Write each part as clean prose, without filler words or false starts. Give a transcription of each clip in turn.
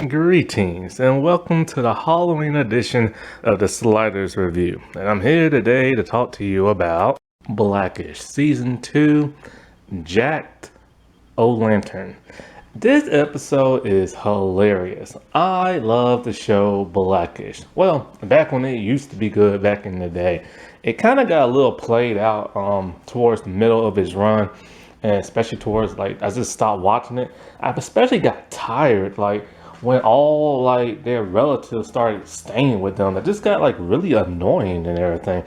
Greetings and welcome to the Halloween edition of the Sliders Review. And I'm here today to talk to you about Blackish Season 2, Jack O'Lantern. This episode is hilarious. I love the show Blackish. Well, back when it used to be good back in the day. It kind of got a little played out towards the middle of its run. And especially towards I just stopped watching it. I especially got tired when all their relatives started staying with them. It just got really annoying and everything.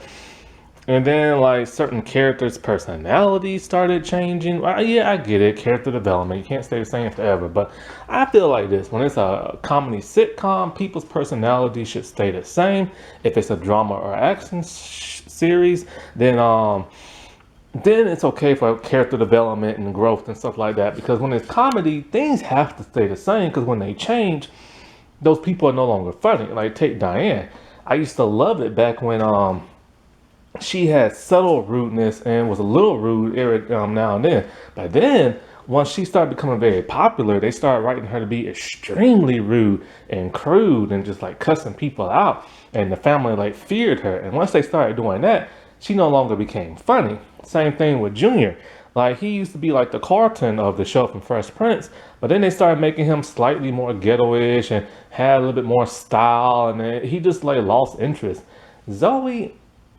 And then certain characters' personalities started changing. Well, yeah, I get it, character development. You can't stay the same forever. But I feel like this: when it's a comedy sitcom, people's personalities should stay the same. If it's a drama or action series, then it's okay for character development and growth and stuff like that. Because when it's comedy, things have to stay the same. Because when they change, those people are no longer funny. Like take Diane. I used to love it back when she had subtle rudeness and was a little rude now and then. But then once she started becoming very popular, they started writing her to be extremely rude and crude and just cussing people out. And the family feared her. And once they started doing that, she no longer became funny. Same thing with Junior. He used to be the Carlton of the show from Fresh Prince, but then they started making him slightly more ghetto-ish and had a little bit more style, and then he just lost interest. Zoe,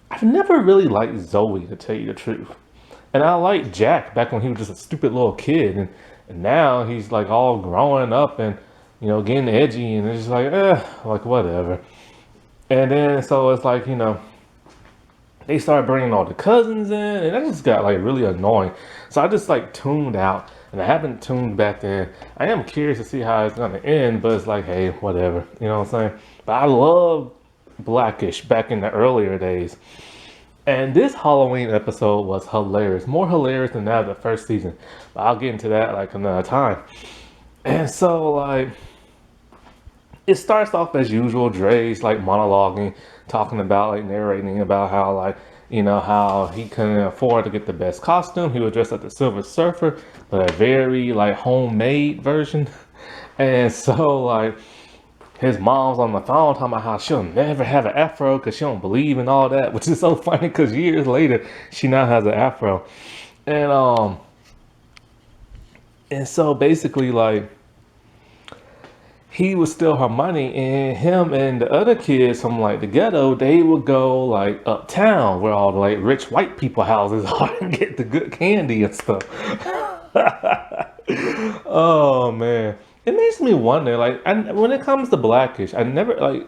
I've never really liked Zoe, to tell you the truth. And I liked Jack back when he was just a stupid little kid, and now he's all growing up and getting edgy, and it's just whatever. And then so it's they started bringing all the cousins in, and that just got really annoying. So I just tuned out, and I haven't tuned back in. I am curious to see how it's gonna end, but it's hey, whatever, you know what I'm saying? But I love Blackish back in the earlier days. And this Halloween episode was hilarious, more hilarious than that of the first season. But I'll get into that another time. And so it starts off as usual. Dre's monologuing, talking about narrating about how how he couldn't afford to get the best costume. He was dressed like the Silver Surfer, but a very homemade version. And so his mom's on the phone talking about how she'll never have an afro because she don't believe in all that, which is so funny because years later she now has an afro. And so basically he would steal her money, and him and the other kids from the ghetto, they would go uptown where all the rich white people houses are and get the good candy and stuff. Oh man, it makes me wonder when it comes to Blackish, I never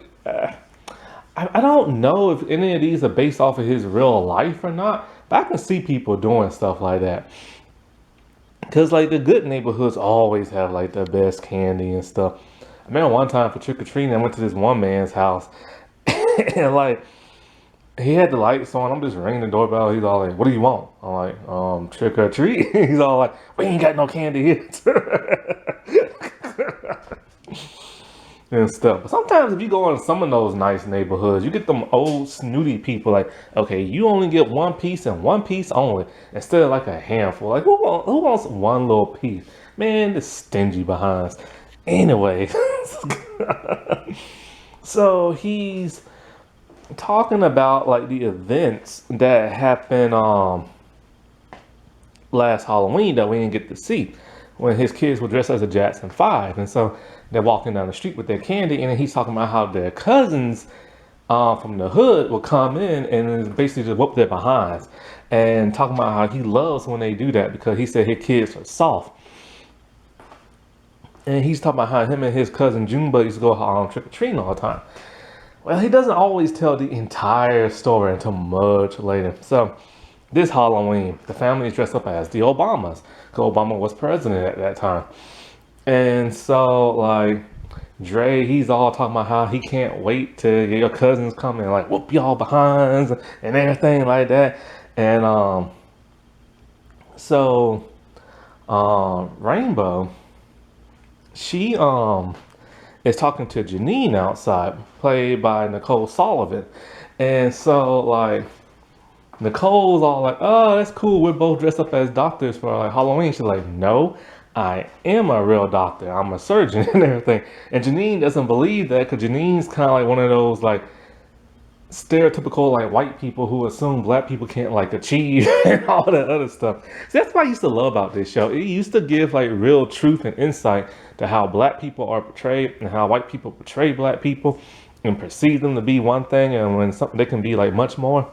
I don't know if any of these are based off of his real life or not, but I can see people doing stuff like that. Because the good neighborhoods always have the best candy and stuff. I remember one time for trick-or-treating, I went to this one man's house, and he had the lights on. I'm just ringing the doorbell. He's all what do you want? I'm trick-or-treat. He's all we ain't got no candy here. And stuff. But sometimes if you go in some of those nice neighborhoods, you get them old snooty people okay, you only get one piece and one piece only, instead of a handful. Who wants one little piece? Man, the stingy behinds. Anyway, so he's talking about the events that happened last Halloween that we didn't get to see, when his kids were dressed as a Jackson 5. And so they're walking down the street with their candy, and then he's talking about how their cousins from the hood will come in and basically just whoop their behinds, and talking about how he loves when they do that because he said his kids are soft. And he's talking about how him and his cousin Junebug used to go trick-or-treating all the time. Well, he doesn't always tell the entire story until much later. So this Halloween, the family is dressed up as the Obamas, because Obama was president at that time. And so Dre, he's all talking about how he can't wait to get your cousins come and whoop y'all behinds and everything like that. And Rainbow, she is talking to Janine outside, played by Nicole Sullivan. And so Nicole's all oh, that's cool, we're both dressed up as doctors for Halloween. She's no, I am a real doctor. I'm a surgeon and everything. And Janine doesn't believe that because Janine's kind of like one of those like stereotypical like white people who assume black people can't like achieve and all that other stuff. So that's what I used to love about this show. It used to give like real truth and insight to how black people are portrayed and how white people portray black people and perceive them to be one thing and when something they can be like much more.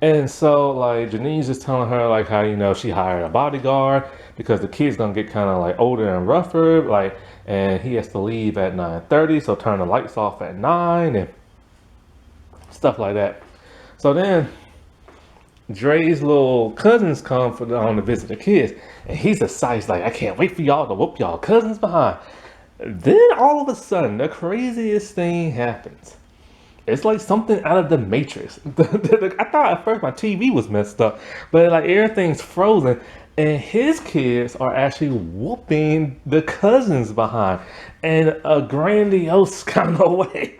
And so like Janine's just telling her like how she hired a bodyguard because the kid's gonna get kind of like older and rougher, like, and he has to leave at 9:30, so turn the lights off at 9 and stuff like that. So then Dre's little cousins come on to visit the kids, and he's excited. He's like, I can't wait for y'all to whoop y'all cousins behind. Then all of a sudden, the craziest thing happens. It's like something out of the Matrix. I thought at first my TV was messed up, but like everything's frozen, and his kids are actually whooping the cousins behind in a grandiose kind of way.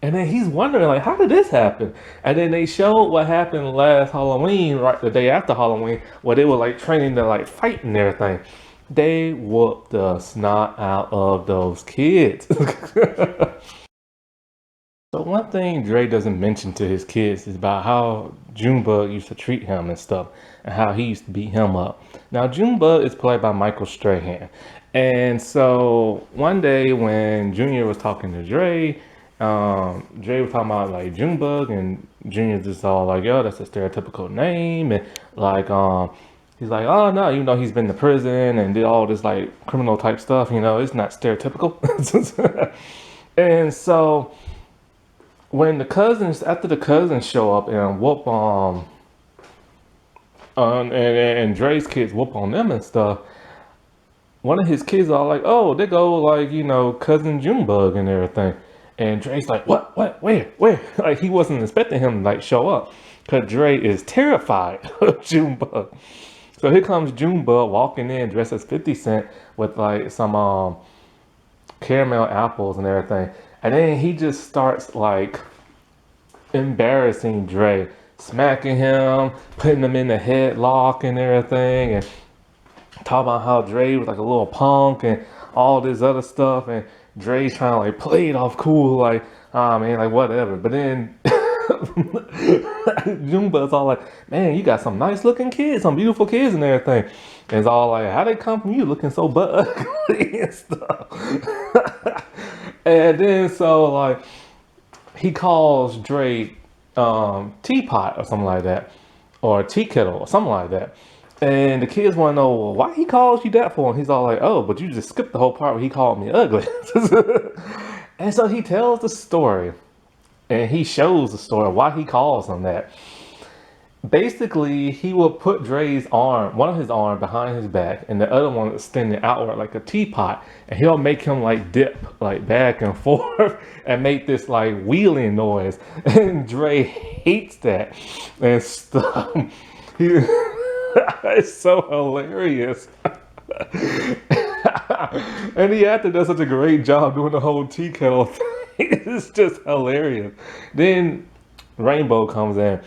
And then he's wondering, like, how did this happen? And then they showed what happened last Halloween, right, the day after Halloween, where they were like training to like fight and everything. They whooped the snot out of those kids. So one thing Dre doesn't mention to his kids is about how Junebug used to treat him and stuff, and how he used to beat him up. Now Junebug is played by Michael Strahan, and so one day when Junior was talking to Dre, Dre was talking about like Junebug, and Junior's just all like, "Yo, that's a stereotypical name," and like, he's like, "Oh no, he's been to prison and did all this like criminal type stuff. It's not stereotypical." And so when after the cousins show up and whoop and Dre's kids whoop on them and stuff, one of his kids are like, "Oh, they go like cousin Junebug and everything," and Dre's like, "What? Where?" Like he wasn't expecting him to like show up, cause Dre is terrified of Junebug. So here comes Junebug walking in dressed as 50 Cent with like some caramel apples and everything. And then he just starts like embarrassing Dre, smacking him, putting him in the headlock and everything, and talking about how Dre was like a little punk and all this other stuff. And Dre's trying to like play it off cool, like, man, like whatever. But then Junebug's all like, "Man, you got some nice looking kids, some beautiful kids and everything." And it's all like, "How they come from you looking so butt ugly and stuff?" And then so like he calls Dre teapot or something like that, or tea kettle or something like that. And the kids want to know, well, why he calls you that for? And he's all like, "Oh, but you just skipped the whole part where he called me ugly." And so he tells the story, and he shows the story why he calls him that. Basically, he will put Dre's arm, one of his arm behind his back, and the other one extended outward like a teapot, and he'll make him like dip like back and forth and make this like wheeling noise. And Dre hates that and stuff. It's so hilarious. And the actor does such a great job doing the whole tea kettle thing. It's just hilarious. Then Rainbow comes in,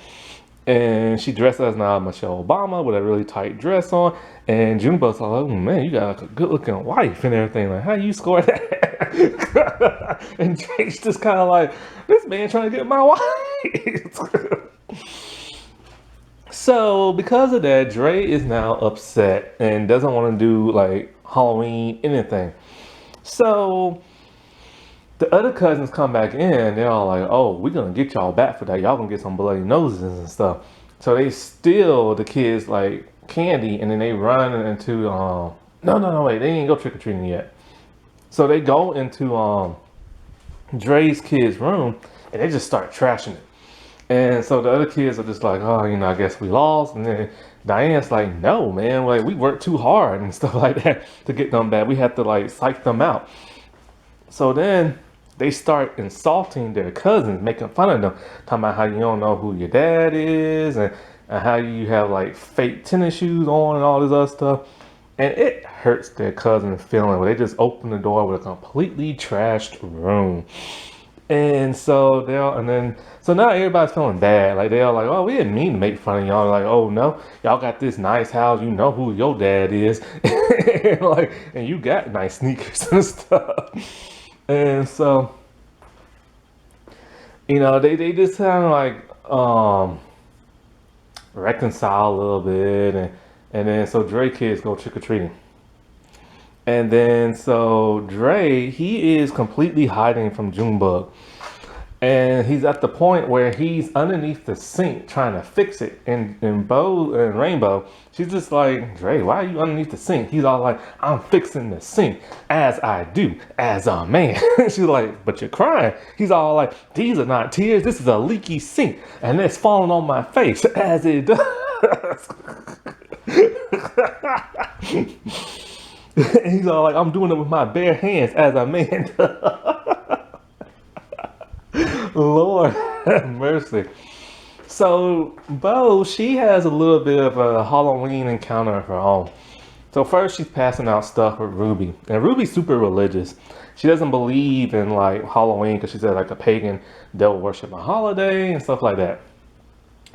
and she dresses as now Michelle Obama with a really tight dress on. And Junebug's like, "Oh man, you got like a good looking wife and everything. Like, how you score that?" And Drake's just kind of like, "This man trying to get my wife." So because of that, Dre is now upset and doesn't want to do like Halloween anything. So the other cousins come back in. They're all like, "Oh, we're gonna get y'all back for that. Y'all gonna get some bloody noses and stuff." So they steal the kids like candy, and then they run into no, wait, they didn't go trick or treating yet. So they go into Dre's kids' room, and they just start trashing it. And so the other kids are just like, "Oh, I guess we lost." And then Diane's like, "No, man, like we worked too hard and stuff like that to get them back. We had to like psych them out." So then they start insulting their cousins, making fun of them, talking about how you don't know who your dad is, and how you have like fake tennis shoes on and all this other stuff. And it hurts their cousin's feeling when they just open the door with a completely trashed room. And so so now everybody's feeling bad. Like they're like, oh, we didn't mean to make fun of y'all. Like, oh no, y'all got this nice house. You know who your dad is, and like, and you got nice sneakers and stuff. And so, they just kind of like reconcile a little bit, and then so Dre kids go trick or treating. And then so Dre, he is completely hiding from Junebug. And he's at the point where he's underneath the sink trying to fix it. And Bo and Rainbow, she's just like, Dre, why are you underneath the sink? He's all like, I'm fixing the sink as I do, as a man. She's like, but you're crying. He's all like, these are not tears. This is a leaky sink. And it's falling on my face as it does. And he's all like, I'm doing it with my bare hands as a man does. Lord have mercy. So Bo, she has a little bit of a Halloween encounter of her own. So first she's passing out stuff with Ruby. And Ruby's super religious. She doesn't believe in like Halloween because she's like a pagan devil worshiping holiday and stuff like that.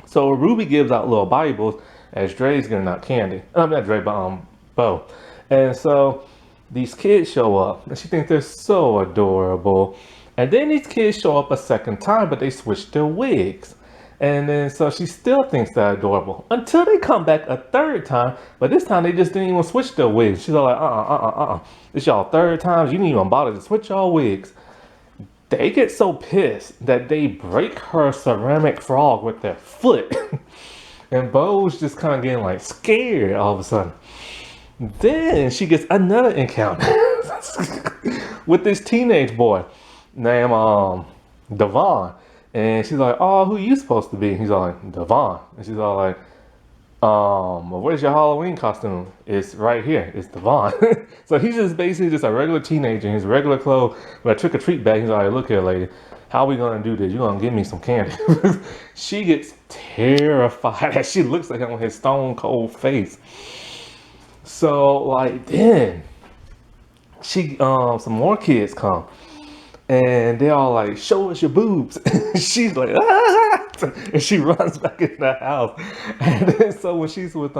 So Ruby gives out little Bibles as Dre's giving out candy. Not Dre, but Bo. And so these kids show up and she thinks they're so adorable. And then these kids show up a second time, but they switch their wigs. And then so she still thinks they're adorable until they come back a third time. But this time they just didn't even switch their wigs. She's all like, It's y'all third times. You didn't even bother to switch y'all wigs. They get so pissed that they break her ceramic frog with their foot. And Bo's just kind of getting like scared all of a sudden. Then she gets another encounter with this teenage boy named Devon. And she's like, oh, who you supposed to be? He's all like, Devon. And she's all like, well, where's your Halloween costume? It's right here. It's Devon. So he's just basically just a regular teenager in his regular clothes with a trick-or-treat bag. He's like, look here, lady. How are we going to do this? You're going to give me some candy. She gets terrified as she looks at him with his stone cold face. So like then some more kids come and they're all like, show us your boobs. She's like, ah! And she runs back in the house. And then so when she's with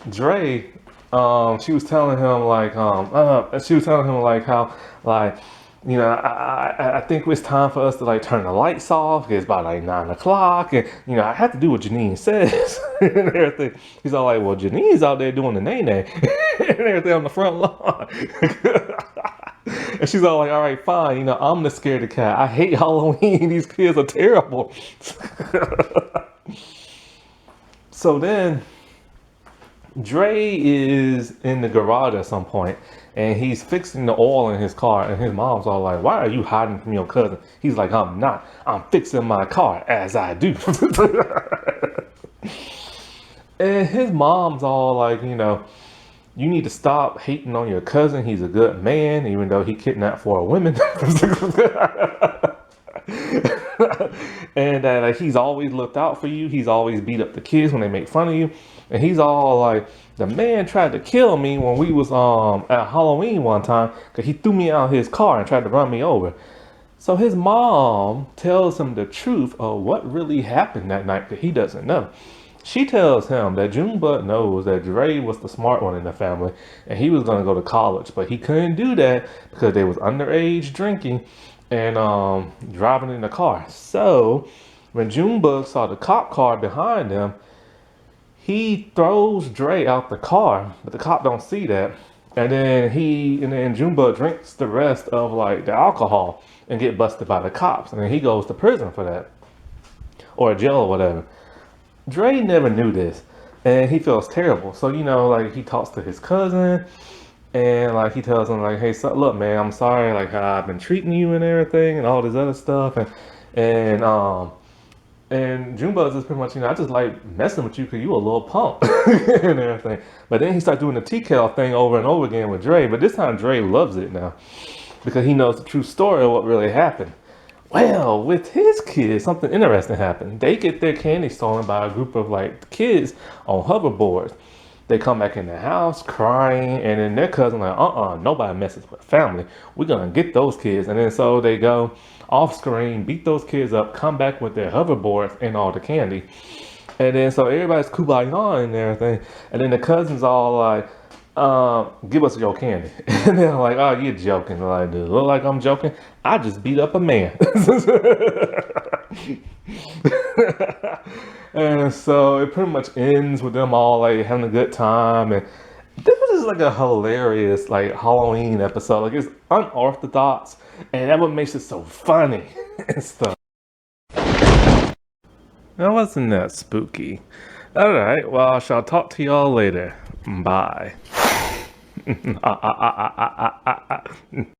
Dre, she was telling him like how like, I think it's time for us to like turn the lights off. It's about like 9 o'clock, and I have to do what Janine says and everything. He's all like, well, Janine's out there doing the nay-nay and everything on the front lawn. And she's all like, all right, fine. I'm the scaredy cat. I hate Halloween. These kids are terrible. So then Dre is in the garage at some point, and he's fixing the oil in his car, and his mom's all like, why are you hiding from your cousin? He's like, I'm not. I'm fixing my car as I do. And his mom's all like, you need to stop hating on your cousin. He's a good man, even though he kidnapped 4 women. And that he's always looked out for you. He's always beat up the kids when they make fun of you. And he's all like, the man tried to kill me when we was at Halloween one time because he threw me out of his car and tried to run me over. So his mom tells him the truth of what really happened that night that he doesn't know. She tells him that Junebug knows that Dre was the smart one in the family and he was going to go to college, but he couldn't do that because they was underage drinking and driving in the car. So when Junebug saw the cop car behind him, he throws Dre out the car, but the cop don't see that. And then Junebug drinks the rest of like the alcohol and get busted by the cops. And then he goes to prison for that, or jail or whatever. Dre never knew this, and he feels terrible. So, like he talks to his cousin, and like he tells him like, hey, so, look, man, I'm sorry, like how I've been treating you and everything, and all this other stuff, and Junebug's is pretty much, I just like messing with you because you a little punk and everything. But then he starts doing the TCAL thing over and over again with Dre, but this time Dre loves it now because he knows the true story of what really happened. Well, with his kids, something interesting happened. They get their candy stolen by a group of like kids on hoverboards. They come back in the house crying, and then their cousin like, nobody messes with family. We're gonna get those kids. And then so they go off screen, beat those kids up, come back with their hoverboards and all the candy. And then so everybody's kumbaya and everything. And then the cousins all like, give us your candy. And they're like, oh, you're joking. Like, does it look like I'm joking? I just beat up a man. And so it pretty much ends with them all like having a good time. And this was just like a hilarious like Halloween episode. Like it's unorthodox, and that what makes it so funny and stuff. That wasn't that spooky. All right, well, I shall talk to y'all later. Bye.